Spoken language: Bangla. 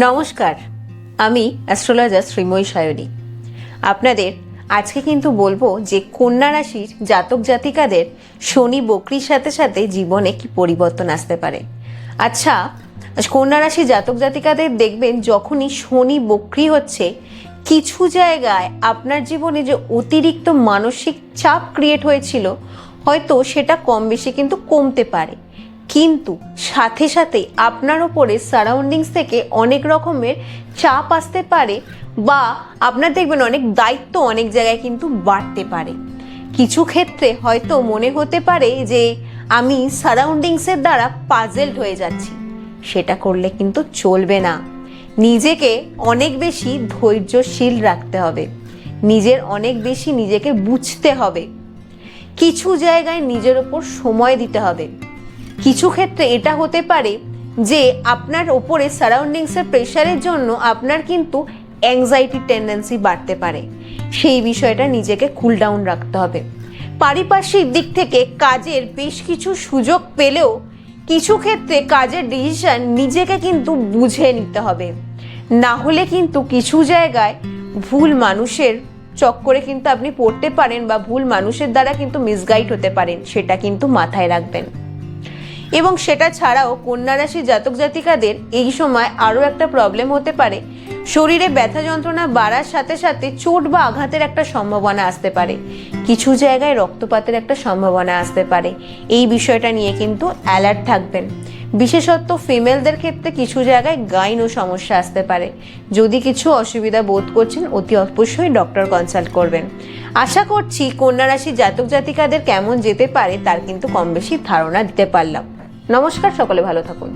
নমস্কার, আমি অ্যাস্ট্রোলজার শ্রীময়ী সায়নী। আপনাদের আজকে কিন্তু বলবো যে কন্যা রাশির জাতক জাতিকাদের শনি বক্রির সাথে সাথে জীবনে কি পরিবর্তন আসতে পারে। আচ্ছা, কন্যা রাশির জাতক জাতিকাদের দেখবেন যখনই শনি বক্রি হচ্ছে, কিছু জায়গায় আপনার জীবনে যে অতিরিক্ত মানসিক চাপ ক্রিয়েট হয়েছিল হয়তো সেটা কম বেশি কিন্তু কমতে পারে, কিন্তু সাথে সাথে আপনার ওপরে সারাউন্ডিংস থেকে অনেক রকমের চাপ আসতে পারে বা আপনার দেখবেন অনেক দায়িত্ব অনেক জায়গায় কিন্তু বাড়তে পারে। কিছু ক্ষেত্রে হয়তো মনে হতে পারে যে আমি সারাউন্ডিংসের দ্বারা পাজেলড হয়ে যাচ্ছি। সেটা করলে কিন্তু চলবে না। নিজেকে অনেক বেশি ধৈর্যশীল রাখতে হবে, নিজেকে বুঝতে হবে, কিছু জায়গায় নিজের ওপর সময় দিতে হবে। কিছু ক্ষেত্রে এটা হতে পারে যে আপনার ওপরে সারাউন্ডিংসের প্রেশারের জন্য আপনার কিন্তু অ্যাংজাইটি টেন্ডেন্সি বাড়তে পারে। সেই বিষয়টা নিজেকে কুল ডাউন রাখতে হবে। পারিপার্শ্বিক দিক থেকে কাজের বেশ কিছু সুযোগ পেলেও কিছু ক্ষেত্রে কাজের ডিসিশন নিজেকে কিন্তু বুঝে নিতে হবে, না হলে কিন্তু কিছু জায়গায় ভুল মানুষের চক্করে কিন্তু আপনি পড়তে পারেন বা ভুল মানুষের দ্বারা কিন্তু মিসগাইড হতে পারেন। সেটা কিন্তু মাথায় রাখবেন। এবং সেটা ছাড়াও কন্যা রাশি জাতক জাতিকাদের এই সময় আরও একটা প্রবলেম হতে পারে, শরীরে ব্যথা যন্ত্রণা বাড়ার সাথে সাথে চোট বা আঘাতের একটা সম্ভাবনা আসতে পারে, কিছু জায়গায় রক্তপাতের একটা সম্ভাবনা আসতে পারে। এই বিষয়টা নিয়ে কিন্তু অ্যালার্ট থাকবেন। বিশেষত ফিমেলদের ক্ষেত্রে কিছু জায়গায় গাইনো সমস্যা আসতে পারে। যদি কিছু অসুবিধা বোধ করছেন অতি অবশ্যই ডক্টর কনসাল্ট করবেন। আশা করছি কন্যা রাশি জাতক জাতিকাদের কেমন যেতে পারে তার কিন্তু কম বেশি ধারণা দিতে পারলাম। নমস্কার, সকলে ভালো থাকুন।